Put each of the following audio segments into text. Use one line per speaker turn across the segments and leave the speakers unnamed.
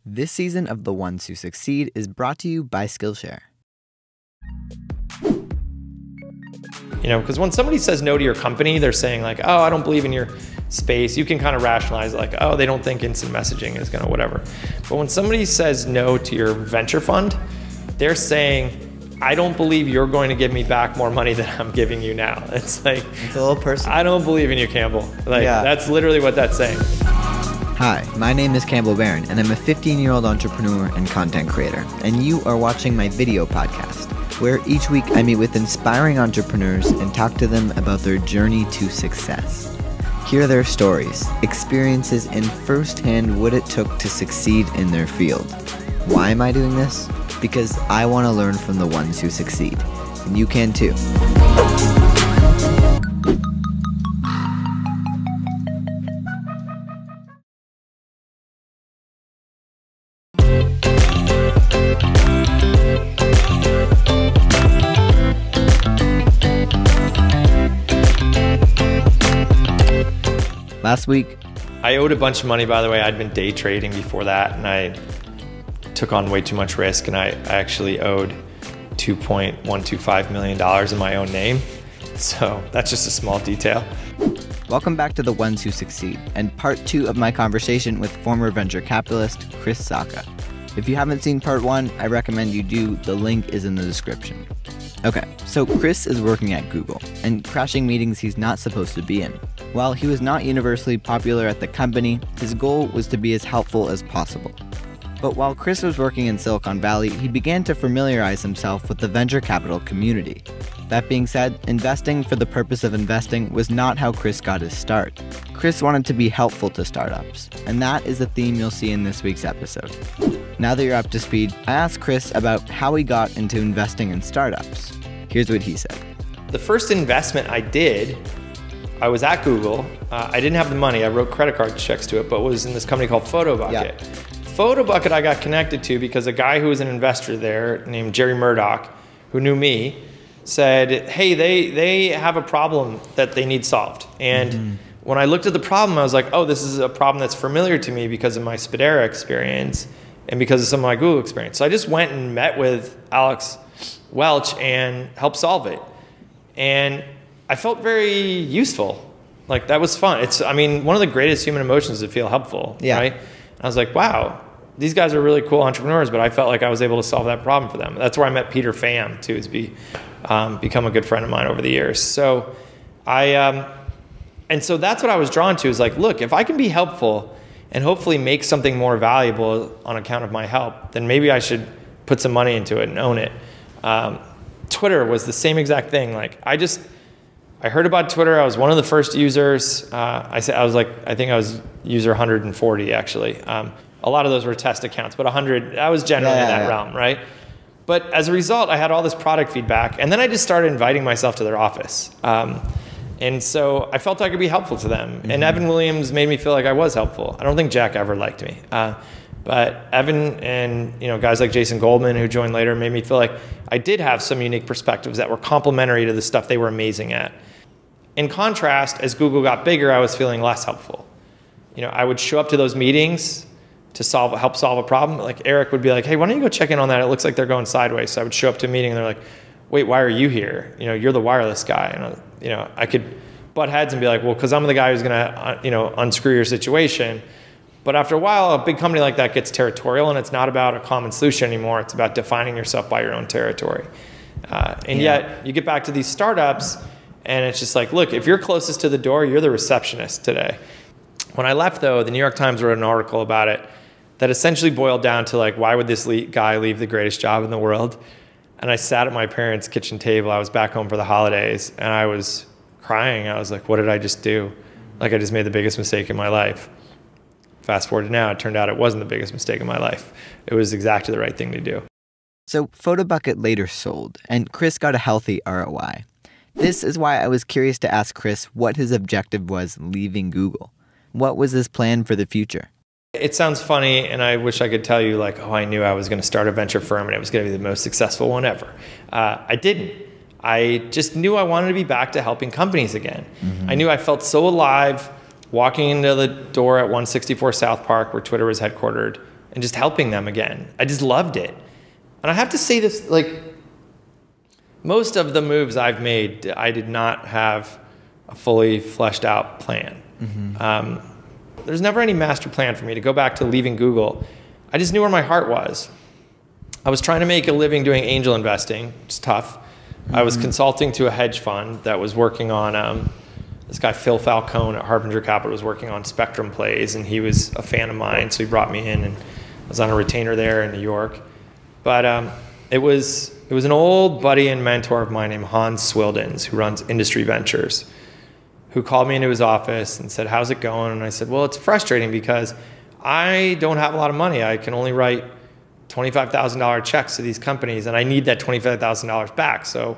This season of The Ones Who Succeed is brought to you by Skillshare.
You know, because when somebody says no to your company, they're saying like, oh, I don't believe in your space. You can kind of rationalize it like, oh, they don't think instant messaging is gonna whatever. But when somebody says no to your venture fund, they're saying, I don't believe you're going to give me back more money than I'm giving you now. It's like,
it's a little personal.
I don't believe in you, Campbell. Like, That's literally what that's saying.
Hi, my name is Campbell Barron, and I'm a 15-year-old entrepreneur and content creator. And you are watching my video podcast, where each week I meet with inspiring entrepreneurs and talk to them about their journey to success. Hear their stories, experiences, and firsthand what it took to succeed in their field. Why am I doing this? Because I want to learn from the ones who succeed. And you can too. Last week,
I owed a bunch of money, by the way. I'd been day trading before that, and I took on way too much risk, and I actually owed $2.125 million in my own name. So that's just a small detail.
Welcome back to The Ones Who Succeed, and part 2 of my conversation with former venture capitalist Chris Sacca. If you haven't seen part 1, I recommend you do. The link is in the description. Okay, so Chris is working at Google and crashing meetings he's not supposed to be in. While he was not universally popular at the company, his goal was to be as helpful as possible. But while Chris was working in Silicon Valley, he began to familiarize himself with the venture capital community. That being said, investing for the purpose of investing was not how Chris got his start. Chris wanted to be helpful to startups, and that is the theme you'll see in this week's episode. Now that you're up to speed, I asked Chris about how he got into investing in startups. Here's what he said.
The first investment I did, I was at Google. I didn't have the money. I wrote credit card checks to it, but was in this company called PhotoBucket. Yeah. PhotoBucket I got connected to because a guy who was an investor there named Jerry Murdoch, who knew me, said, hey, they have a problem that they need solved. And when I looked at the problem, I was like, oh, this is a problem that's familiar to me because of my Spadera experience and because of some of my Google experience. So I just went and met with Alex Welch and helped solve it. And I felt very useful. Like, that was fun. It's, I mean, one of the greatest human emotions is to feel helpful, right? And I was like, wow, these guys are really cool entrepreneurs, but I felt like I was able to solve that problem for them. That's where I met Peter Pham, too, who's become a good friend of mine over the years. So and so that's what I was drawn to, is like, look, if I can be helpful and hopefully make something more valuable on account of my help, then maybe I should put some money into it and own it. Twitter was the same exact thing. Like, I heard about Twitter. I was one of the first users. I think I was user 140 actually. A lot of those were test accounts, but 100, I was generally in that realm, right? But as a result, I had all this product feedback, and then I just started inviting myself to their office. And so I felt I could be helpful to them. And Evan Williams made me feel like I was helpful. I don't think Jack ever liked me. But Evan and guys like Jason Goldman, who joined later, made me feel like I did have some unique perspectives that were complementary to the stuff they were amazing at. In contrast, as Google got bigger, I was feeling less helpful. I would show up to those meetings to help solve a problem. Like, Eric would be like, hey, why don't you go check in on that? It looks like they're going sideways. So I would show up to a meeting and they're like, wait, why are you here? You're the wireless guy. And I could butt heads and be like, well, because I'm the guy who's gonna unscrew your situation. But after a while, a big company like that gets territorial, and it's not about a common solution anymore. It's about defining yourself by your own territory. Yet you get back to these startups, and it's just like, look, if you're closest to the door, you're the receptionist today. When I left, though, the New York Times wrote an article about it that essentially boiled down to, like, why would this guy leave the greatest job in the world? And I sat at my parents' kitchen table. I was back home for the holidays, and I was crying. I was like, what did I just do? Like, I just made the biggest mistake in my life. Fast forward to now, it turned out it wasn't the biggest mistake in my life. It was exactly the right thing to do.
So PhotoBucket later sold, and Chris got a healthy ROI. This is why I was curious to ask Chris what his objective was leaving Google. What was his plan for the future?
It sounds funny, and I wish I could tell you, like, oh, I knew I was going to start a venture firm and it was going to be the most successful one ever. I didn't. I just knew I wanted to be back to helping companies again. I knew I felt so alive walking into the door at 164 South Park, where Twitter was headquartered, and just helping them again. I just loved it. And I have to say this, like, most of the moves I've made, I did not have a fully fleshed out plan. There's never any master plan for me. To go back to leaving Google, I just knew where my heart was. I was trying to make a living doing angel investing. It's tough. I was consulting to a hedge fund that was working on, this guy Phil Falcone at Harbinger Capital was working on Spectrum plays, and he was a fan of mine, so he brought me in, and I was on a retainer there in New York. But it was an old buddy and mentor of mine named Hans Swildens, who runs Industry Ventures, who called me into his office and said, how's it going? And I said, well, it's frustrating because I don't have a lot of money. I can only write $25,000 checks to these companies, and I need that $25,000 back. So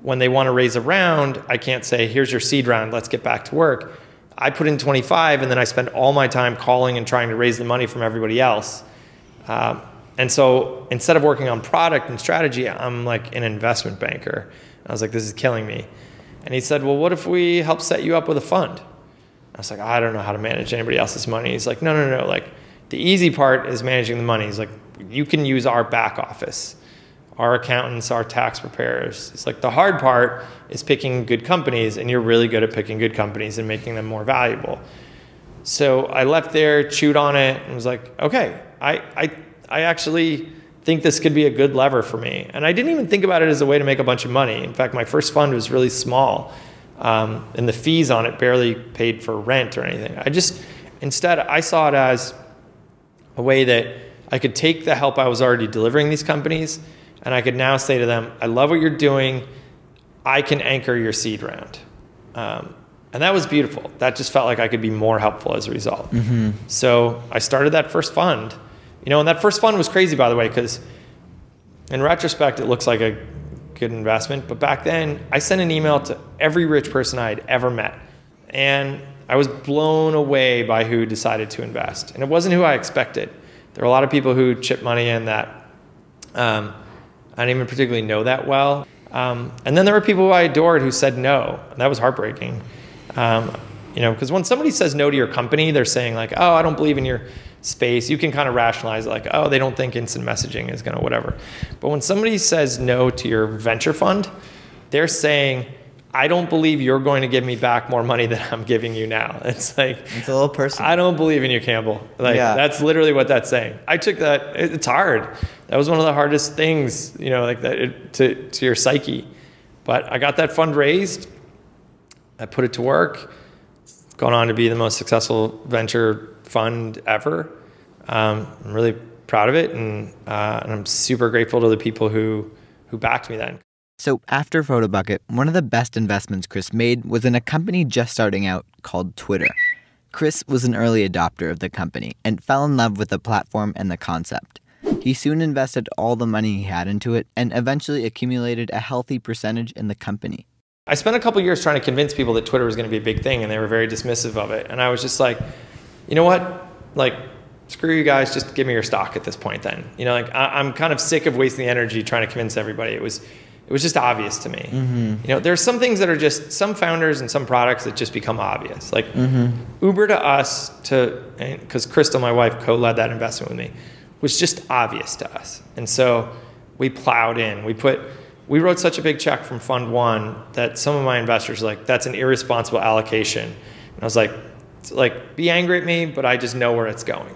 when they want to raise a round, I can't say, here's your seed round, let's get back to work. I put in 25, and then I spend all my time calling and trying to raise the money from everybody else. And so instead of working on product and strategy, I'm like an investment banker. I was like, this is killing me. And he said, well, what if we help set you up with a fund? I was like, I don't know how to manage anybody else's money. He's like, no. Like, the easy part is managing the money. He's like, you can use our back office, our accountants, our tax preparers. It's like, the hard part is picking good companies, and you're really good at picking good companies and making them more valuable. So I left there, chewed on it, and was like, okay, I actually think this could be a good lever for me. And I didn't even think about it as a way to make a bunch of money. In fact, my first fund was really small, and the fees on it barely paid for rent or anything. Instead, I saw it as a way that I could take the help I was already delivering these companies, and I could now say to them, I love what you're doing. I can anchor your seed round. And that was beautiful. That just felt like I could be more helpful as a result. So I started that first fund. And that first fund was crazy, by the way, because in retrospect, it looks like a good investment. But back then, I sent an email to every rich person I had ever met. And I was blown away by who decided to invest. And it wasn't who I expected. There were a lot of people who chipped money in that I didn't even particularly know that well. And then there were people who I adored who said no. And that was heartbreaking. Because when somebody says no to your company, they're saying like, oh, I don't believe in your space. You can kind of rationalize it like, oh, they don't think instant messaging is going to whatever. But when somebody says no to your venture fund, they're saying, I don't believe you're going to give me back more money than I'm giving you now. It's like,
it's a little personal.
I don't believe in you, Campbell. Like, that's literally what that's saying. I took that. It's hard. That was one of the hardest things, like that to your psyche. But I got that fund raised. I put it to work. It's gone on to be the most successful venture fund ever. I'm really proud of it, and I'm super grateful to the people who backed me then.
So after PhotoBucket, one of the best investments Chris made was in a company just starting out called Twitter. Chris was an early adopter of the company and fell in love with the platform and the concept. He soon invested all the money he had into it and eventually accumulated a healthy percentage in the company.
I spent a couple years trying to convince people that Twitter was going to be a big thing, and they were very dismissive of it. And I was just like, you know what? Like, screw you guys, just give me your stock at this point then. I'm kind of sick of wasting the energy trying to convince everybody. It was just obvious to me. There's some things that are just, some founders and some products that just become obvious. Like Uber to us, because Crystal, my wife, co-led that investment with me, was just obvious to us. And so we plowed in. We wrote such a big check from Fund 1 that some of my investors were like, that's an irresponsible allocation. And I was like, be angry at me, but I just know where it's going.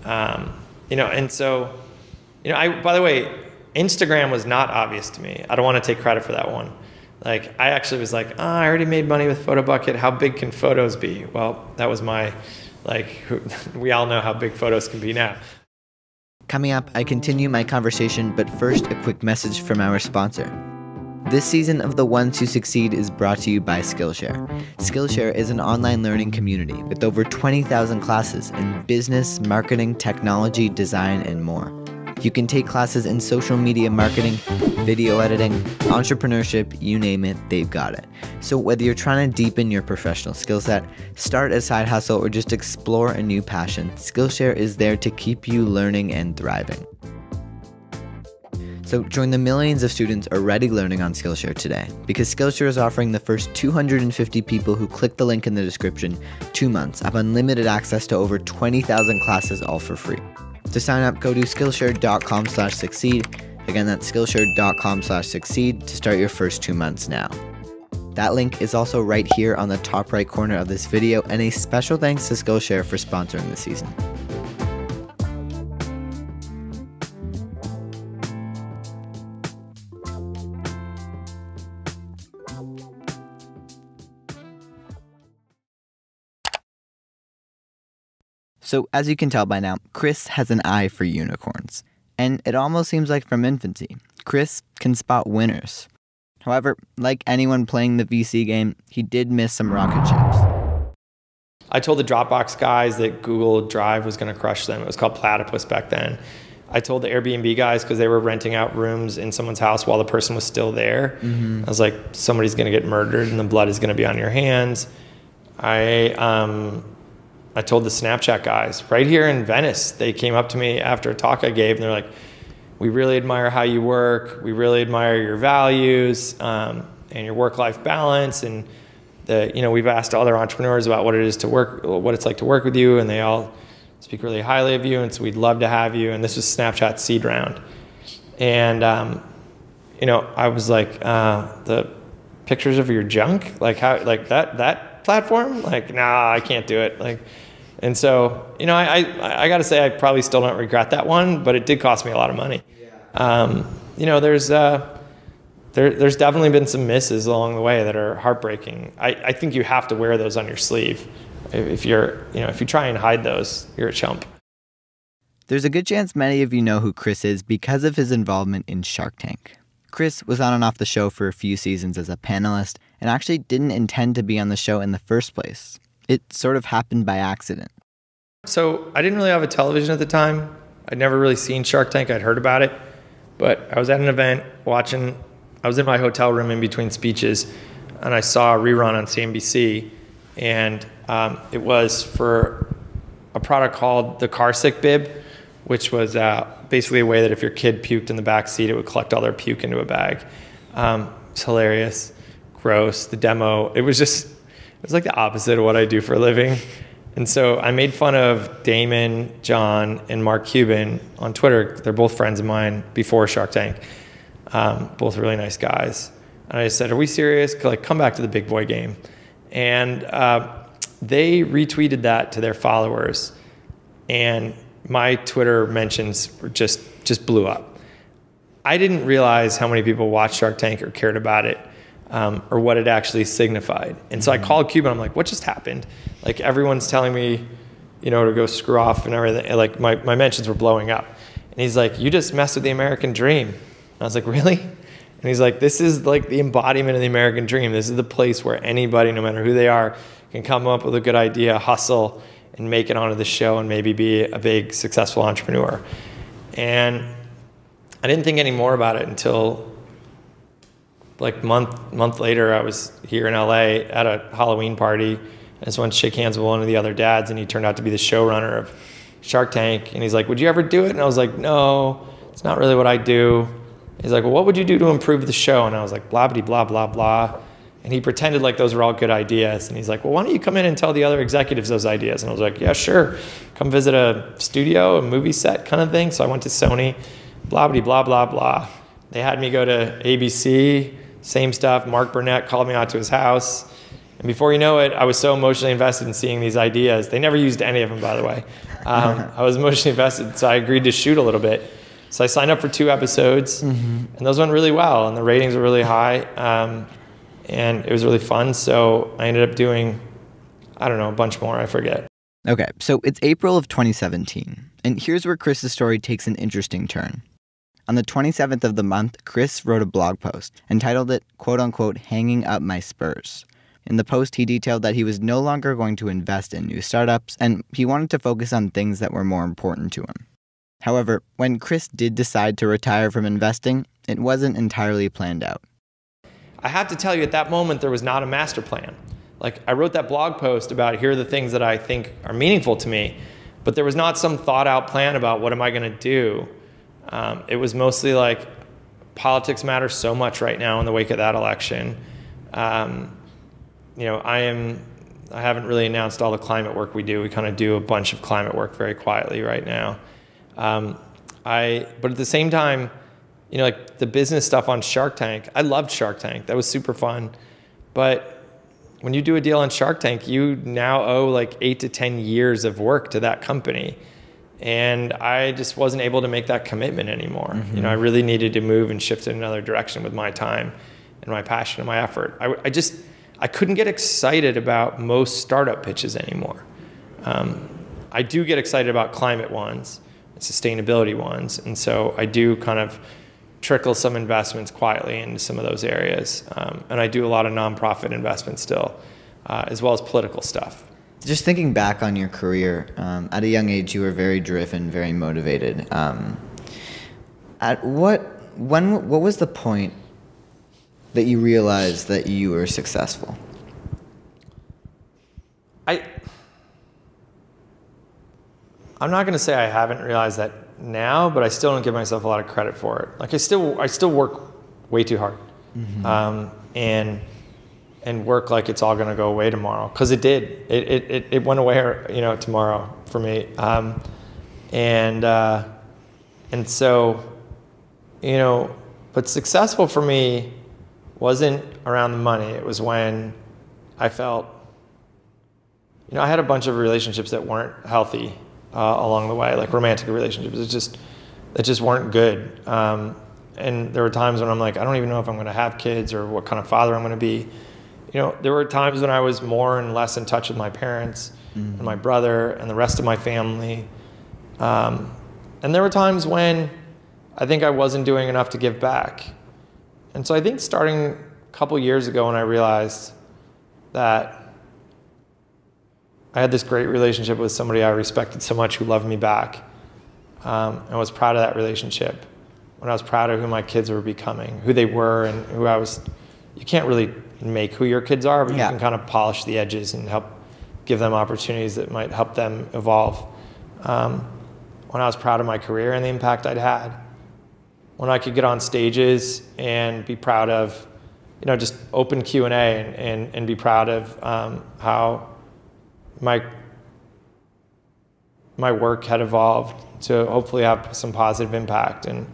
And so, by the way, Instagram was not obvious to me. I don't want to take credit for that one. Like, I actually was like, I already made money with PhotoBucket. How big can photos be? Well, that was my, we all know how big photos can be now.
Coming up, I continue my conversation, but first, a quick message from our sponsor. This season of The Ones Who Succeed is brought to you by Skillshare. Skillshare is an online learning community with over 20,000 classes in business, marketing, technology, design, and more. You can take classes in social media marketing, video editing, entrepreneurship, you name it, they've got it. So whether you're trying to deepen your professional skill set, start a side hustle, or just explore a new passion, Skillshare is there to keep you learning and thriving. So join the millions of students already learning on Skillshare today, because Skillshare is offering the first 250 people who click the link in the description 2 months of unlimited access to over 20,000 classes, all for free. To sign up, go to Skillshare.com/succeed. Again, that's Skillshare.com/succeed to start your first 2 months now. That link is also right here on the top right corner of this video, and a special thanks to Skillshare for sponsoring the season. So, as you can tell by now, Chris has an eye for unicorns. And it almost seems like from infancy, Chris can spot winners. However, like anyone playing the VC game, he did miss some rocket ships.
I told the Dropbox guys that Google Drive was going to crush them. It was called Platypus back then. I told the Airbnb guys, because they were renting out rooms in someone's house while the person was still there. I was like, somebody's going to get murdered and the blood is going to be on your hands. I told the Snapchat guys right here in Venice. They came up to me after a talk I gave, and they're like, we really admire how you work. We really admire your values and your work-life balance. And we've asked other entrepreneurs about what it's like to work with you, and they all speak really highly of you. And so we'd love to have you. And this was Snapchat seed round. And I was like, the pictures of your junk, like how, like that platform, like, nah, I can't do it, like. And so, I got to say, I probably still don't regret that one, but it did cost me a lot of money. There's definitely been some misses along the way that are heartbreaking. I think you have to wear those on your sleeve. If you try and hide those, you're a chump.
There's a good chance many of you know who Chris is because of his involvement in Shark Tank. Chris was on and off the show for a few seasons as a panelist and actually didn't intend to be on the show in the first place. It sort of happened by accident.
So I didn't really have a television at the time. I'd never really seen Shark Tank. I'd heard about it. But I was at an event watching. I was in my hotel room in between speeches, and I saw a rerun on CNBC. And it was for a product called the Car Sick Bib, which was basically a way that if your kid puked in the back seat, it would collect all their puke into a bag. It's hilarious, gross. The demo, it was like the opposite of what I do for a living. And so I made fun of Damon, John, and Mark Cuban on Twitter. They're both friends of mine before Shark Tank. Both really nice guys. And I just said, are we serious? Like, come back to the big boy game. And they retweeted that to their followers. And my Twitter mentions were just blew up. I didn't realize how many people watched Shark Tank or cared about it. Or what it actually signified. And so I called Cuban. I'm like, what just happened? Like, everyone's telling me, to go screw off and everything. And like, my mentions were blowing up. And he's like, you just messed with the American dream. And I was like, really? And he's like, this is like the embodiment of the American dream. This is the place where anybody, no matter who they are, can come up with a good idea, hustle, and make it onto the show and maybe be a big, successful entrepreneur. And I didn't think any more about it until like month later. I was here in LA at a Halloween party. I just went to shake hands with one of the other dads, and he turned out to be the showrunner of Shark Tank. And he's like, would you ever do it? And I was like, no, it's not really what I do. He's like, well, what would you do to improve the show? And I was like, blah, blah, blah, blah, blah. And he pretended like those were all good ideas. And he's like, well, why don't you come in and tell the other executives those ideas? And I was like, yeah, sure. Come visit a studio, a movie set kind of thing. So I went to Sony, blah, blah, blah, blah, blah. They had me go to ABC. Same stuff. Mark Burnett called me out to his house. And before you know it, I was so emotionally invested in seeing these ideas. They never used any of them, by the way. I was emotionally invested, so I agreed to shoot a little bit. So I signed up for 2 episodes, and those went really well, and the ratings were really high, and it was really fun. So I ended up doing, I don't know, a bunch more. I forget.
Okay, so it's April of 2017, and here's where Chris's story takes an interesting turn. On the 27th of the month, Chris wrote a blog post entitled it, quote-unquote, hanging up my spurs. In the post, he detailed that he was no longer going to invest in new startups, and he wanted to focus on things that were more important to him. However, when Chris did decide to retire from investing, it wasn't entirely planned out.
I have to tell you, at that moment, there was not a master plan. Like, I wrote that blog post about here are the things that I think are meaningful to me, but there was not some thought out plan about what am I going to do. It was mostly like, politics matter so much right now in the wake of that election. I haven't really announced all the climate work we do. We kind of do a bunch of climate work very quietly right now. But at the same time, you know, like the business stuff on Shark Tank, I loved Shark Tank. That was super fun. But when you do a deal on Shark Tank, you now owe like 8 to 10 years of work to that company. And I just wasn't able to make that commitment anymore. You know, I really needed to move and shift in another direction with my time and my passion and my effort. I couldn't get excited about most startup pitches anymore. I do get excited about climate ones and sustainability ones. And so I do kind of trickle some investments quietly into some of those areas. And I do a lot of nonprofit investments still, as well as political stuff.
Just thinking back on your career, at a young age, you were very driven, very motivated. What was the point that you realized that you were successful?
I'm not going to say I haven't realized that now, but I still don't give myself a lot of credit for it. Like I still work way too hard, and work like it's all going to go away tomorrow, because it did. It went away, you know, tomorrow for me. And so, you know, but successful for me wasn't around the money. It was when I felt, you know, I had a bunch of relationships that weren't healthy along the way, like romantic relationships. That just weren't good. And there were times when I'm like, I don't even know if I'm going to have kids or what kind of father I'm going to be. You know, there were times when I was more and less in touch with my parents and my brother and the rest of my family. And there were times when I think I wasn't doing enough to give back. And so I think starting a couple years ago when I realized that I had this great relationship with somebody I respected so much who loved me back, and was proud of that relationship, when I was proud of who my kids were becoming, who they were, and who I was. You can't really make who your kids are, but you can kind of polish the edges and help give them opportunities that might help them evolve. When I was proud of my career and the impact I'd had, when I could get on stages and be proud of, you know, just open Q&A and be proud of how my work had evolved to hopefully have some positive impact. And,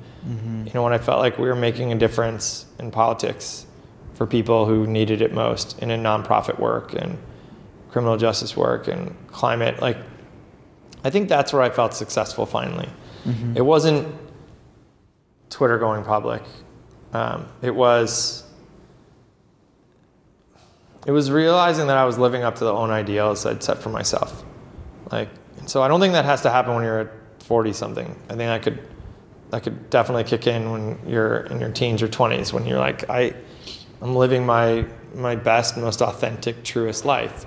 you know, when I felt like we were making a difference in politics for people who needed it most, and in nonprofit work and criminal justice work and climate, like, I think that's where I felt successful finally. It wasn't Twitter going public. It was realizing that I was living up to the own ideals I'd set for myself. Like, so I don't think that has to happen when you're at 40 something. I think that could definitely kick in when you're in your teens or 20s, when you're like, I'm living my best, most authentic, truest life.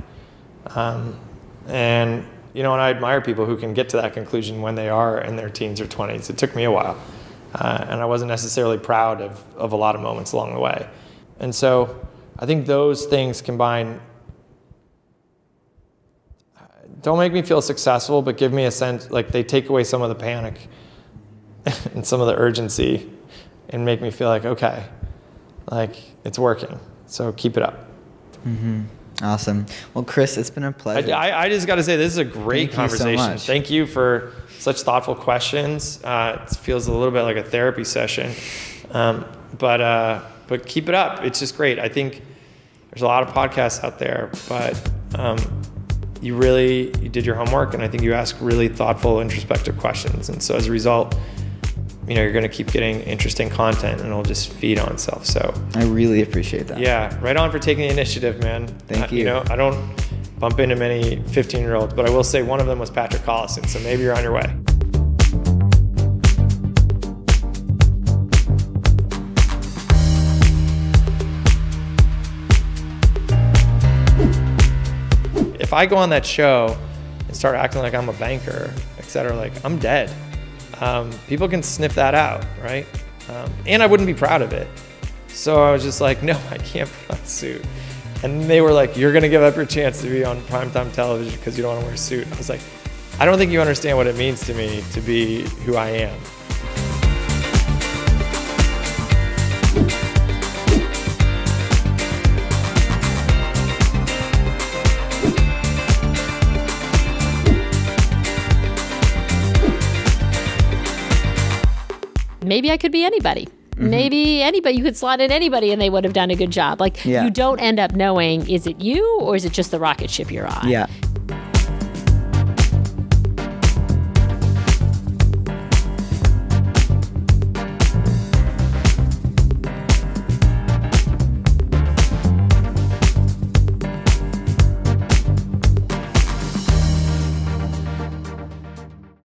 And, you know, and I admire people who can get to that conclusion when they are in their teens or 20s. It took me a while. And I wasn't necessarily proud of a lot of moments along the way. And so I think those things combined don't make me feel successful, but give me a sense, like they take away some of the panic and some of the urgency and make me feel like, okay, like it's working. So keep it up.
Awesome. Well, Chris, it's been a pleasure.
I just got to say, this is a great conversation.
So much.
Thank you for such thoughtful questions. It feels a little bit like a therapy session, but keep it up. It's just great. I think there's a lot of podcasts out there, but you did your homework, and I think you asked really thoughtful, introspective questions. And so as a result, you know, you're going to keep getting interesting content, and it'll just feed on itself. So
I really appreciate that.
Yeah, right on for taking the initiative, man.
Thank you.
You know, I don't bump into many 15-year-olds, but I will say one of them was Patrick Collison, so maybe you're on your way. If I go on that show and start acting like I'm a banker, et cetera, like I'm dead. People can sniff that out, right? And I wouldn't be proud of it. So I was just like, no, I can't put on a suit. And they were like, you're gonna give up your chance to be on primetime television because you don't wanna wear a suit. I was like, I don't think you understand what it means to me to be who I am.
maybe I could be anybody. Maybe anybody, you could slot in anybody and they would have done a good job. Like, you don't end up knowing, is it you or is it just the rocket ship you're on?
Yeah.